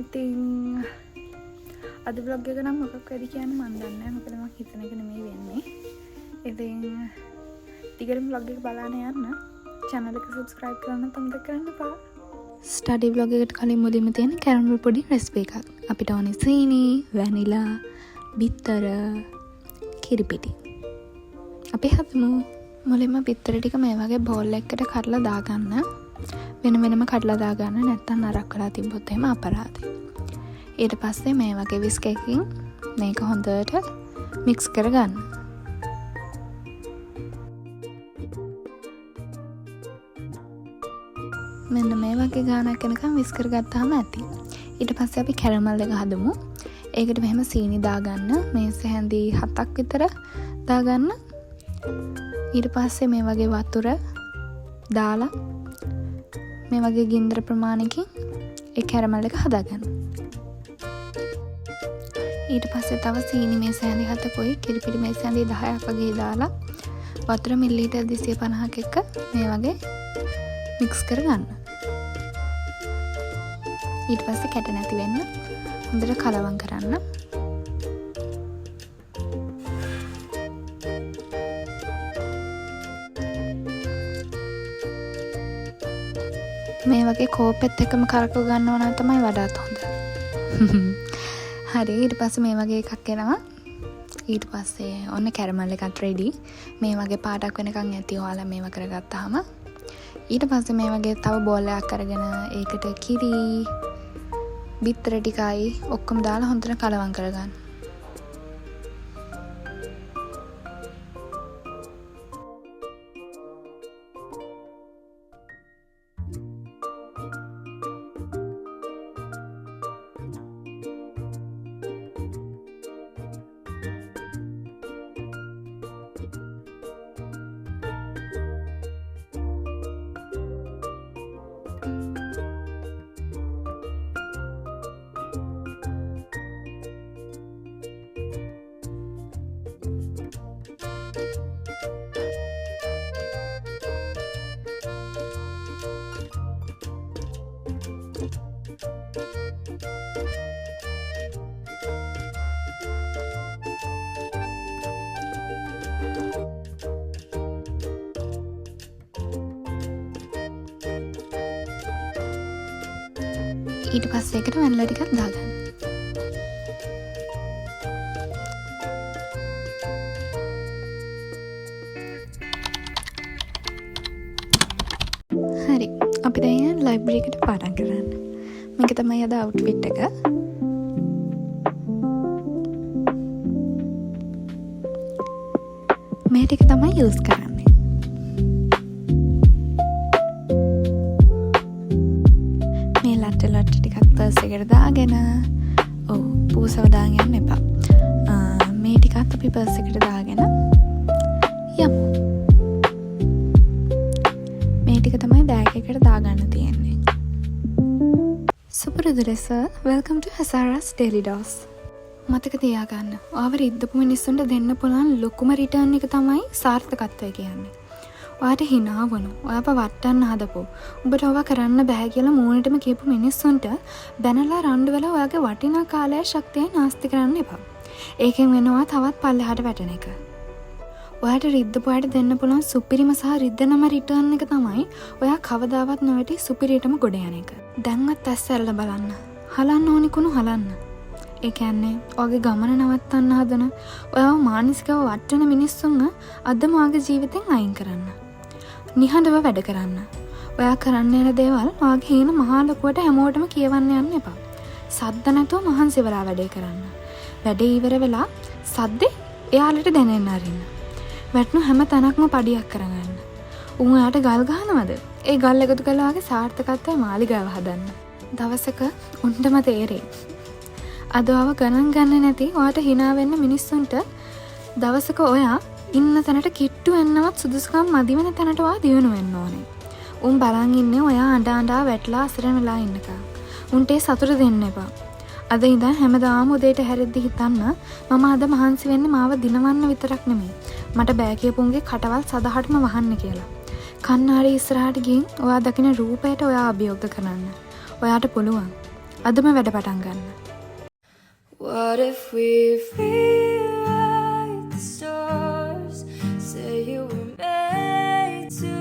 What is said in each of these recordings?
ඉතින් අද vlog එක නම් මොකක් වෙයිද කියන්නේ මන් දන්නේ නැහැ. මොකද මම හිතන එක නෙමෙයි වෙන්නේ. ඉතින් ටිකටම vlog එක බලන්න යන්න. channel එක subscribe කරන්න අමතක කරන්න එපා. study vlog එකට කලින් මුලින්ම තියෙන කැරමල් පොඩි රෙසිපි එකක්. අපිට ඕනේ සීනි, වැනිලා, බිත්තර, කිරිපිටි. අපි හදමු. මුලින්ම බිත්තර ටික මේ වගේ බෝල් එකකට කඩලා දාගන්න. වෙන වෙනම කඩලා දාගන්න, නැත්නම් නරක් කරලා තිබ්බොත් එහෙම අපරාධයි. ඊට පස්සේ මේ වගේ විස්ක් එකකින් මේක හොඳට මික්ස් කරගන්න. මෙන්න මේ වගේ ගානක් යනකම් විස්ක් කරගත්තාම ඇති. ඊට පස්සේ අපි කැරමල් එක හදමු. ඒකට මෙහෙම සීනි දාගන්න. මේස හැඳි 7ක් විතර දාගන්න. ඊට පස්සේ මේ වගේ වතුර දාලා මේ වගේ ගින්දර ප්‍රමාණයකින් ඒ කැරමල් එක හදාගන්න. ඊට පස්සේ තව සීනි මේස හැඳි 7කුයි කිරිපිටි මේස හැඳි 10ක් වගේ දාලා වතුර මිලිලීටර් 250ක එක මේ වගේ මික්ස් කරගන්න. ඊට පස්සේ කැට නැති වෙන්න හොඳට කලවම් කරන්න. මේ වගේ කෝපෙත් එකම කරකව ගන්නවා නම් තමයි වඩාත් හොඳ. හරි, ඊට පස්සේ මේ වගේ එකක් එනවා. ඊට පස්සේ ඔන්න කැරමල් එකත් රෙඩි. මේ වගේ පාටක් වෙනකන් ඇති ඔයාලා මේව කරගත්තාම. ඊට පස්සේ මේ වගේ තව බෝල් එකක් අරගෙන ඒකට කිරි, බිත්තර ටිකයි ඔක්කොම දාලා හොඳට කලවම් කරගන්න. ඊට පස්සේ ඒකට වැනිලා ටිකක් දාගන්න. හරි, අපි දැන් ලයිබ්‍රරි එකට පාඩම් කරන්න. මේක තමයි අද අවුට්ෆිට් එක. මේ ටික තමයි යූස් කරන්නේ. ලට්ට ටිකක් පර්ස් එකට දාගෙන පූසව දාගෙන යන්න එපා. මේ ටිකත් අපි පර්ස් එකට දාගෙන යමු. මේ ටික තමයි බෑග් එකට දාගන්න තියෙන්නේ. සුපුරුදු ලෙස welcome to Hazara's Daily Dose. මතක තියාගන්න, ඔයාව රිද්දපු මිනිස්සුන්ට දෙන්න පුළුවන් ලොකුම රිටර්න් එක තමයි සාර්ථකත්වය කියන්නේ. ඔයාට හිනා වුණු, ඔයාව වටන්න හදපු, උඹට ඔවා කරන්න බෑ කියලා මූණටම කියපු මිනිස්සුන්ට බැනලා රණ්ඩු වෙලා ඔයාගේ වටිනා කාලය ශක්තිය නාස්ති කරන්න එපා. ඒකෙන් වෙනවා තවත් පල්ලෙහාට වැටෙන එක. ඔයාට රිද්දපු අයට දෙන්න පුළුවන් සුපිරිම සහ රිද්දනම රිටර්න් එක තමයි ඔයා කවදාවත් නොවැටි සුපිරියටම ගොඩ යන එක. දැන්වත් ඇස් ඇරලා බලන්න. හලන්න ඕනි කුණු හලන්න. ඒ කියන්නේ ඔයාගේ ගමන නවත්තන්න හදන, ඔයාව මානසිකව වටන මිනිස්සුන්ව අදම ඔයාගේ ජීවිතෙන් අයින් කරන්න. නිහඬව වැඩ කරන්න. ඔයා කරන්න යන දේවල් ඔයාගේ හීන මහා ලොකුවට හැමෝටම කියවන්න යන්න එපා. සද්ද නැතුව මහන්සි වෙලා වැඩේ කරන්න. වැඩේ ඉවර වෙලා සද්දේ එයාලට දැනෙන්න අරින්න. වැටුණු හැම තැනක්ම පඩියක් කරගන්න. උන් ඔයාට ගල් ගහනවද? ඒ ගල් එකතු කරලා ඔයාගේ සාර්ථකත්වයේ මාලිගාව හදන්න. දවසක උන්ටම තේරෙයි. අද ඔයාව ගණන් ගන්න නැති ඔයාට hina වෙන්න මිනිස්සුන්ට දවසක ඔයා ඉන්න තැනට කිට්ටු වෙන්නවත් සුදුසුකම් මදි වෙන තැනට ඔයා දියුණු වෙන්න ඕනේ. උන් බලන් ඉන්නේ ඔයා අඬා වැටලා අසරණ වෙලා ඉන්නකම්. උන්ට ඒ සතුට දෙන්න එපා. අද ඉඳන් හැමදාම උදේට හැරෙද්දි හිතන්න මම අද මහන්සි වෙන්නේ මාව දිනවන්න විතරක් නෙමෙයි. මට බෑ කියපුන්ගේ කටවල් සදහටම වහන්න කියලා. කන්නාඩි ඉස්සරහට ගිහින් ඔයා දකින රූපයට ඔයා අභියෝග කරන්න. ඔයාට පුළුවන්. අදම වැඩ පටන් ගන්න. What if we rewrite the stars? Say you were made to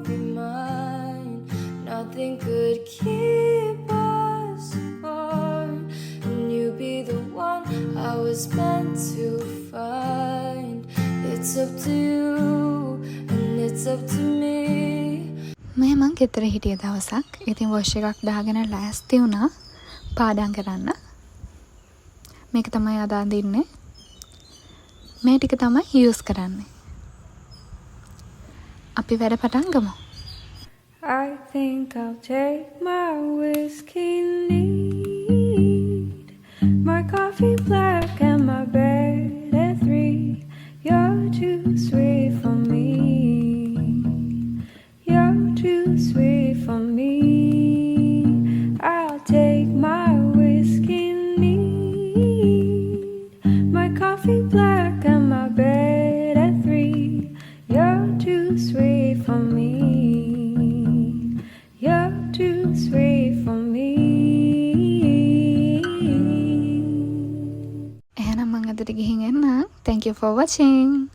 be mine. Nothing could keep us apart. And you be the one I was meant to find. It's up to you and it's up to me. මේ මං ගෙදර හිටිය දවසක්. ඉතින් wash එකක් දාගෙන ලෑස්ති වුණා පාඩම් කරන්න. මේක තමයි අද අඳින්නේ. මේ ටික තමයි යූස් කරන්නේ. අපි වැඩ පටන් ගමු. I think I'll take my whiskey neat, my coffee black and my bed at 3. You're too sweet for me. You're too sweet for me. I'll take my whiskey neat, my coffee black and my bed at 3. You're too sweet for me. You're too sweet for me. එහෙනම් මං අදට ගිහින් එන්නම්. Thank you for watching.